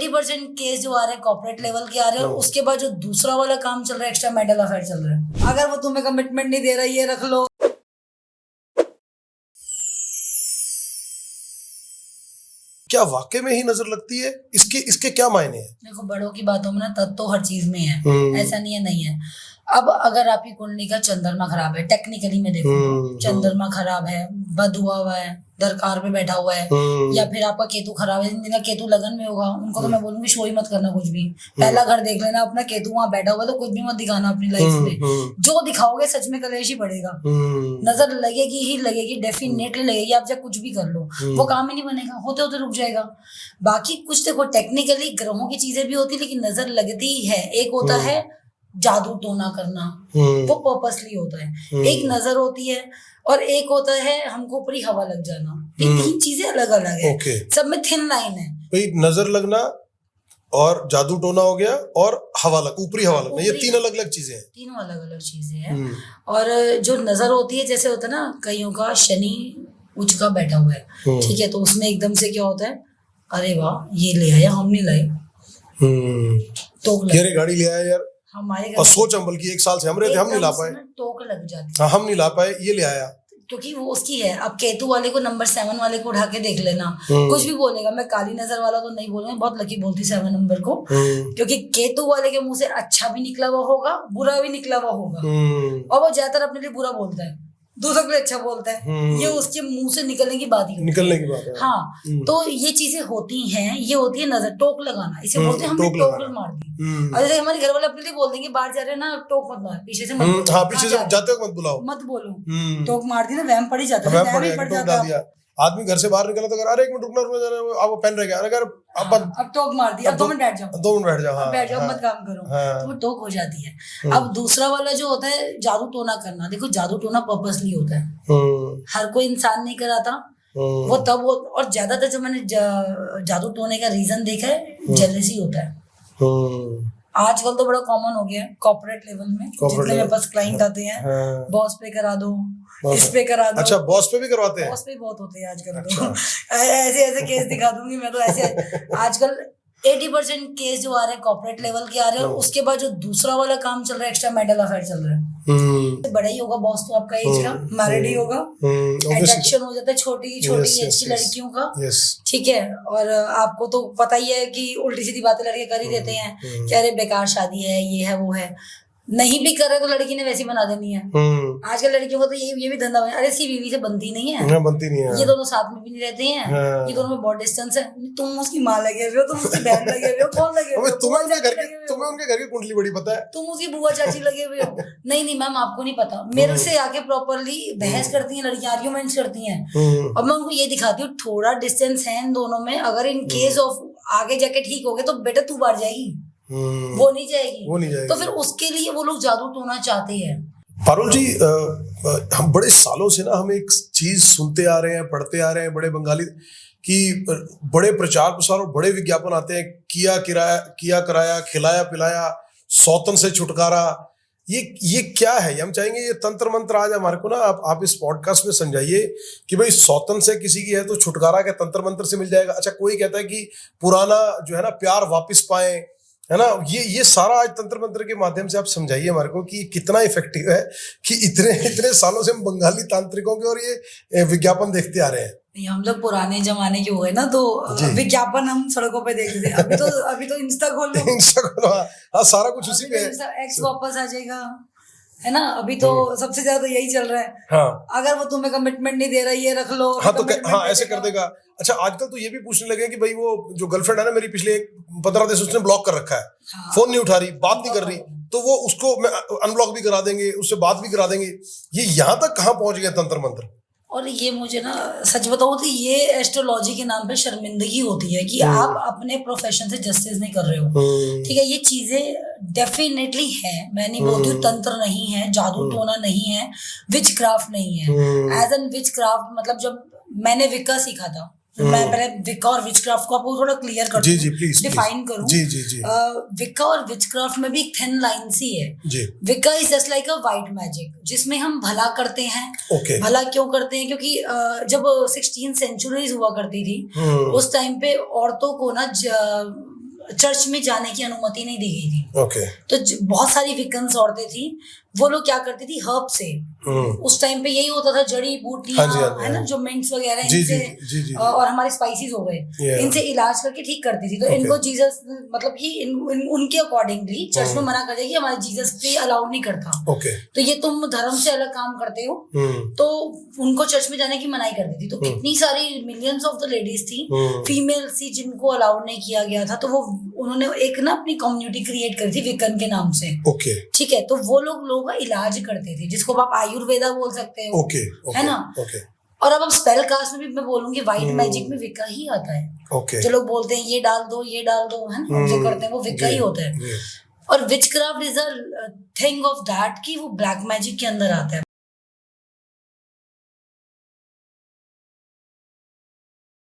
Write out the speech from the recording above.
80% case जो आ रहे हैं कॉर्पोरेट लेवल के आ रहे हैं, और उसके बाद जो दूसरा वाला काम चल रहा है एक्स्ट्रा मैरिटल अफेयर चल रहा है, अगर वो तुम्हें कमिटमेंट नहीं दे रहा ये रख लो। क्या वाकई में ही नजर लगती है? इसके क्या मायने हैं? देखो, बड़ों की बातों में ना तत्व तो हर चीज में है, ऐसा नहीं है। अब अगर आपकी कुंडली का चंद्रमा खराब है, टेक्निकली में देखो चंद्रमा खराब है, बद हुआ है, दरकार पे बैठा हुआ है, या फिर आपका केतु खराब है, जिनका केतु लगन में होगा उनको तो मैं बोलूंगी शो ही मत करना कुछ भी। पहला घर देख लेना अपना, केतु वहां बैठा हुआ तो कुछ भी मत दिखाना अपनी लाइफ में। जो दिखाओगे सच में कलेश ही पड़ेगा, नजर लगेगी ही लगेगी, डेफिनेटली लगेगी। आप चाहे कुछ भी कर लो वो काम ही नहीं बनेगा, होते होते रुक जाएगा। बाकी कुछ देखो टेक्निकली ग्रहों की चीजें भी होती है, लेकिन नजर लगती ही है। एक होता है जादू टोना करना, वो पर्पसली होता है। एक नजर होती है, और एक होता है हमको ऊपरी हवा लग जाना। ये तीन चीजें अलग अलग है, सब में थिन लाइन है भाई। नजर लगना और जादू टोना हो गया, और ऊपरी हवा लगना, ये तीन अलग अलग चीजें हैं। तीनों अलग अलग चीजें हैं। और जो नजर होती है, जैसे होता है ना कईयों का शनि उच्च का बैठा हुआ है, ठीक है, तो उसमें एकदम से क्या होता है, अरे वाह ये ले आया, हम नहीं लाए, तो गाड़ी ले आया यार, हमारे और सोच हम बल्कि 1 साल से हम रहे थे, हम नहीं ला पाए, टोक लग जाती है। हम नहीं ला पाए, ये ले आया, क्योंकि वो उसकी है। अब केतु वाले को नंबर 7 वाले को उठा के देख लेना, कुछ भी बोलेगा। मैं काली नजर वाला तो नहीं बोलूंगा, बहुत लकी बोलती 7 नंबर को, क्योंकि केतु वाले के मुंह से अच्छा भी निकला हुआ होगा, बुरा भी निकला हुआ होगा, और वो ज्यादातर अपने लिए बुरा बोलता है, दूसरों के लिए अच्छा बोलता है। ये उसके मुंह से निकलने की बात ही है। हाँ, तो ये चीजें होती हैं, ये होती है नजर, टोक लगाना, इसे बोलते हैं हमने टोक मार दी। और जैसे हमारे घर वाले अपने लिए बोल देंगे, बाहर जा रहे हैं ना, टोक मत मार, पीछे से मत, हाँ, पीछे से जाते हो मत बुलाओ, मत बोलो, टोक मार दी ना, वहम पड़ ही जाता है, वहम ही पड़ जाता है। आदमी घर से बाहर निकला तो अरे 1 मिनट रुकना, अब वो पेन रह गया, अगर अब टोक मार दी, अब 2 मिनट बैठ जाओ, 2 मिनट बैठ जाओ, हाँ, बैठ जाओ, मत काम करो, तो वो टोक हो जाती है। अब दूसरा वाला जो होता है जादू टोना करना, देखो जादू टोना पर्पसली होता है, हर कोई इंसान नहीं कराता वो, तब वो, और ज्यादातर जब मैंने जादू टोने का रीजन देखा है, जेलसी होता है। आजकल तो बड़ा कॉमन हो गया है कॉर्पोरेट लेवल में, जितने मेरे पास क्लाइंट आते हैं, बॉस पे करा दो, इस पे करा दो। अच्छा, बॉस पे भी करवाते हैं? बॉस पे बहुत होते हैं आजकल। अच्छा। तो ऐसे केस दिखा दूंगी मैं तो, ऐसे आजकल 80% केस जो आ रहे हैं कॉर्पोरेट लेवल के आ रहे हैं, और उसके बाद जो दूसरा वाला काम चल रहा है एक्स्ट्रा मैरिटल अफेयर चल रहा है। बड़ा ही होगा बॉस तो आपका एज का, मैरिड ही होगा, अट्रैक्शन हो जाता है छोटी एज की लड़कियों का, ठीक है। और आपको तो पता ही है कि उल्टी सीधी बातें लड़के कर ही देते हैं कि अरे बेकार शादी है, ये है वो है। नहीं भी कर रहे तो लड़की ने वैसी बना देनी है। आजकल लड़कियों को तो ये भी धंधा बना, अरे इसकी बीवी से बनती नहीं है, बनती नहीं है, ये दोनों साथ में भी नहीं रहते हैं, ये दोनों में बहुत डिस्टेंस है, तुम उसकी माँ लगे हुए हो, तुम उसकी बहन लगे हुए हो, कौन लगे हुए हो? तुम्हें उनके घर की कुंडली बड़ी पता है, तुम उसकी बुआ चाची लगे हुए हो। नहीं मैम, आपको नहीं पता। मेरे से आके प्रॉपरली बहस करती हैं लड़कियां, आर्ग्यूमेंट्स करती हैं, और मैं उनको ये दिखाती हूँ थोड़ा डिस्टेंस है इन दोनों में, अगर इन केस ऑफ आगे जाके ठीक हो गए तो बेटा तू बाहर जाएगी, वो नहीं जाएगी। तो फिर उसके लिए वो लोग जादू टोना चाहते हैं। पारुल जी, हम बड़े सालों से ना हम एक चीज सुनते आ रहे हैं, पढ़ते आ रहे हैं, बड़े बंगाली कि बड़े प्रचार प्रसार और बड़े विज्ञापन आते हैं, किया कराया, खिलाया पिलाया, सौतन से छुटकारा। ये क्या है? हम चाहेंगे ये तंत्र मंत्र आज हमारे को ना आप इस पॉडकास्ट में समझाइए कि भाई सौतन से किसी की है तो छुटकारा के तंत्र मंत्र से मिल जाएगा। अच्छा, कोई कहता है कि पुराना जो है ना प्यार वापस पाए, है ना, ये सारा आज तंत्र मंत्र के माध्यम से आप समझाइए हमारे को कि कितना इफेक्टिव है कि इतने सालों से हम बंगाली तांत्रिकों के और ये विज्ञापन देखते आ रहे हैं। हम लोग पुराने जमाने के हो गए ना, तो विज्ञापन हम सड़कों पे देखते थे। अभी तो इंस्टा खोल लो, हाँ, सारा कुछ उसी पे है। एक्स वापस आ जाएगा, है ना। अभी तो सबसे ज्यादा यही चल रहा है। हाँ, अगर वो तुम्हें कमिटमेंट नहीं दे रहा, ये रख लो, हाँ, तो हाँ ऐसे कर देगा। अच्छा, आजकल तो ये भी पूछने लगे कि भाई वो जो गर्लफ्रेंड है ना मेरी, पिछले 15 दिन से उसने ब्लॉक कर रखा है, हाँ, फोन नहीं उठा रही, बात नहीं कर रही, तो वो उसको अनब्लॉक भी करा देंगे, उससे बात भी करा देंगे। ये यहाँ तक कहाँ पहुंच गया तंत्र मंत्र? और ये मुझे ना सच बताऊं तो ये एस्ट्रोलॉजी के नाम पे शर्मिंदगी होती है कि आप अपने प्रोफेशन से जस्टिस नहीं कर रहे हो, ठीक है। ये चीजें डेफिनेटली है, मैं नहीं बोलती हूँ तंत्र नहीं है, जादू टोना नहीं है, विच क्राफ्ट नहीं है। एज एन विच क्राफ्ट मतलब जब मैंने विक्का सीखा था, मैं पहले विक्का और विचक्राफ्ट को आपको थोड़ा क्लियर कर दूं, डिफाइन करूं। विक्का और विचक्राफ्ट में भी एक थिन लाइन सी है। Wicca is just like a white magic, जिसमें हम भला करते हैं। भला क्यों करते हैं? क्योंकि जब 16 सेंचुरीज हुआ करती थी, उस टाइम पे औरतों को ना चर्च में जाने की अनुमति नहीं दी गई थी। ओके। तो बहुत सारी विकन्स औरतें थी, वो लोग क्या करती थी, हर्ब से, उस टाइम पे यही होता था, जड़ी बूटियां, है ना, जो मिंट्स वगैरह, इनसे और हमारे स्पाइसेस हो गए, इनसे इलाज करके ठीक करती थी। तो इनको जीसस, मतलब कि उनके अकॉर्डिंगली चर्च में मना कर दिया कि हमारे जीसस पे अलाउड नहीं करता, तो ये तुम धर्म से अलग काम करते हो, तो उनको चर्च में जाने की मनाही कर दी थी। तो कितनी सारी मिलियंस ऑफ द लेडीज थी, फीमेल्स थी, जिनको अलाउड नहीं किया गया था। तो वो उन्होंने एक ना अपनी कम्युनिटी क्रिएट करी थी विकन के नाम से। ठीक है, तो वो लोगों का इलाज करते थे, जिसको आप आयुर्वेदा बोल सकते हो, है ना। और अब स्पेल कास्ट में भी मैं बोलूंगी, व्हाइट मैजिक में विका ही आता है। जो लोग बोलते हैं ये डाल दो, ये डाल दो, है ना, जो करते हैं वो विका ही होता है। और witchcraft is a thing of that, कि वो ब्लैक मैजिक के अंदर आता है।